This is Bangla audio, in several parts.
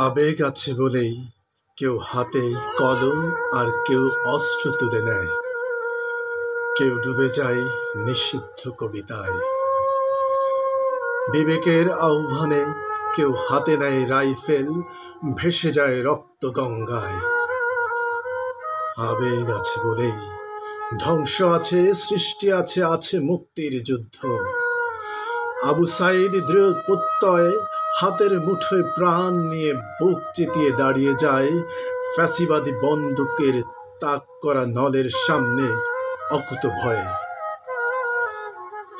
আবেগ আছে বলেই কেউ হাতে কলম আর কেউ অস্ত্র তুলে নেয়, কেউ ডুবে যায় নিষিদ্ধ কবিতায়। বিবেকের আহ্বানে কেউ হাতে নেয় রাইফেল, ভেসে যায় রক্ত গঙ্গায়। আবেগ আছে বলেই ধ্বংস আছে, সৃষ্টি আছে, আছে মুক্তির যুদ্ধ। আবু সাঈদ দৃঢ় প্রত্যয়ে হাতের মুঠোয় প্রাণ নিয়ে বুক চিতিয়ে দাঁড়িয়ে যায় ফ্যাসিবাদী বন্দুকের তাক করা নলের সামনে অকুত ভয়ে।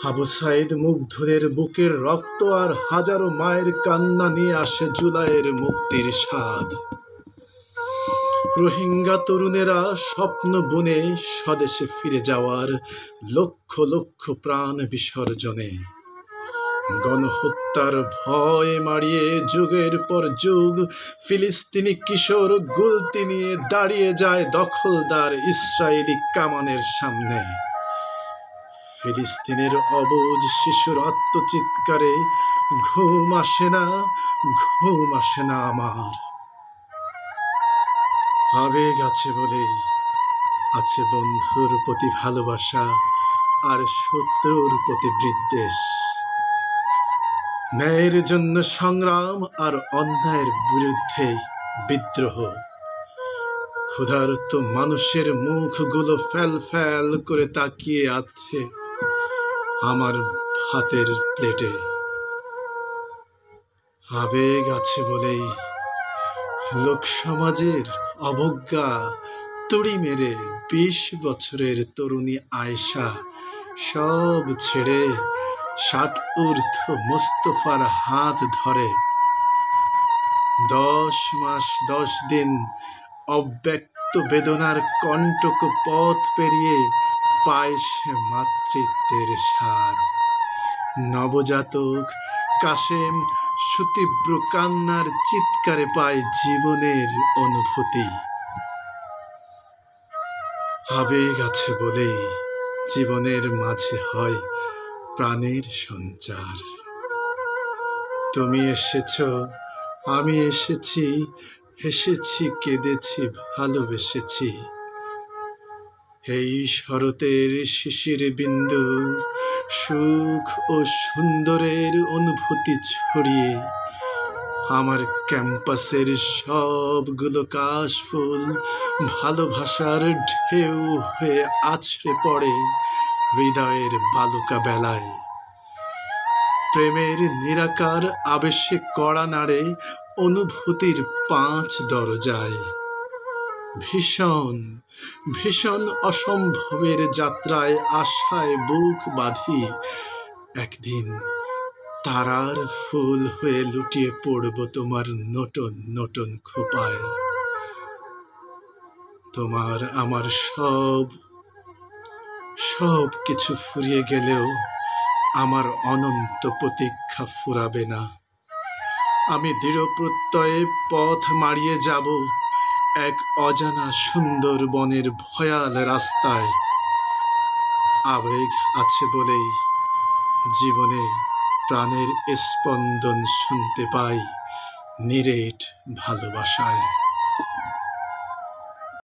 আবু সাঈদ মুগ্ধদের বুকের রক্ত আর হাজারো মায়ের কান্না নিয়ে আসে জুলাইয়ের মুক্তির স্বাদ। রোহিঙ্গা তরুণেরা স্বপ্ন বুনে স্বদেশে ফিরে যাওয়ার লক্ষ লক্ষ প্রাণ বিসর্জনে। গণহত্যার ভয় মারিয়ে যুগের পর যুগ ফিলিস্তিনি কিশোর গুলতি নিয়ে দাঁড়িয়ে যায় দখলদার ইসরায়েলি কামানের সামনে। ফিলিস্তিনের অবুঝ শিশুর আত্মচিৎকারে ঘুম আসে না, ঘুম আসে না আমার। আবেগ আছে বলেই আছে বন্ধুর প্রতি ভালোবাসা আর শত্রুর প্রতি বিদ্বেষ। ন্যায়ের জন্য সংগ্রাম আর অন্যায়ের বিরুদ্ধে বিদ্রোহ। ক্ষুধার্ত মানুষের মুখগুলো ফ্যাল ফ্যাল করে তাকিয়ে আছে আমার ভাতের প্লেটে। আবেগ আছে বলেই লোকসমাজের অবজ্ঞা তুড়ি মেরে ২০ বছরের তরুণী আয়েশা সব ছেড়ে ৬০ ঊর্ধ্ব মোস্তফার হাত ধরে। ১০ মাস ১০ দিন অব্যক্ত বেদনার কণ্টক পথ পেরিয়ে পায় সে মাতৃত্বের স্বাদ। নবজাতক কাশেম সুতীব্র কান্নার চিৎকারে পায় জীবনের অনুভূতি। আবেগ আছে বলেই জীবনের মাঝে হয় প্রাণের সঞ্চার। তুমি এসেছ, আমি এসেছি, হেসেছি, কেঁদেছি, ভালোবেসেছি। এই শরতের শিশির বিন্দু সুখ ও সুন্দরের অনুভূতি ছড়িয়ে আমার ক্যাম্পাসের সবগুলো কাশফুল ভালোবাসার ঢেউ হয়ে আছড়ে পড়ে হৃদয়ের বালুকা বেলায়। প্রেমের নিরাকার আবেশে কড়া নাড়ে অনুভূতির ৫ দরজায়। ভীষণ ভীষণ অসম্ভবের যাত্রায় আশায় বুক বাঁধি, একদিন তারার ফুল হয়ে লুটিয়ে পড়ব তোমার নতুন নতুন খোপায়। তোমার আমার সব কিছু ফুরিয়ে গেলেও আমার অনন্ত প্রতীক্ষা ফুরাবে না। আমি দৃঢ় প্রত্যয়ে পথ মাড়িয়ে যাব এক অজানা সুন্দর বনের ভয়াল রাস্তায়। আবেগ আছে বলেই জীবনে প্রাণের স্পন্দন শুনতে পাই নিরেট ভালোবাসায়।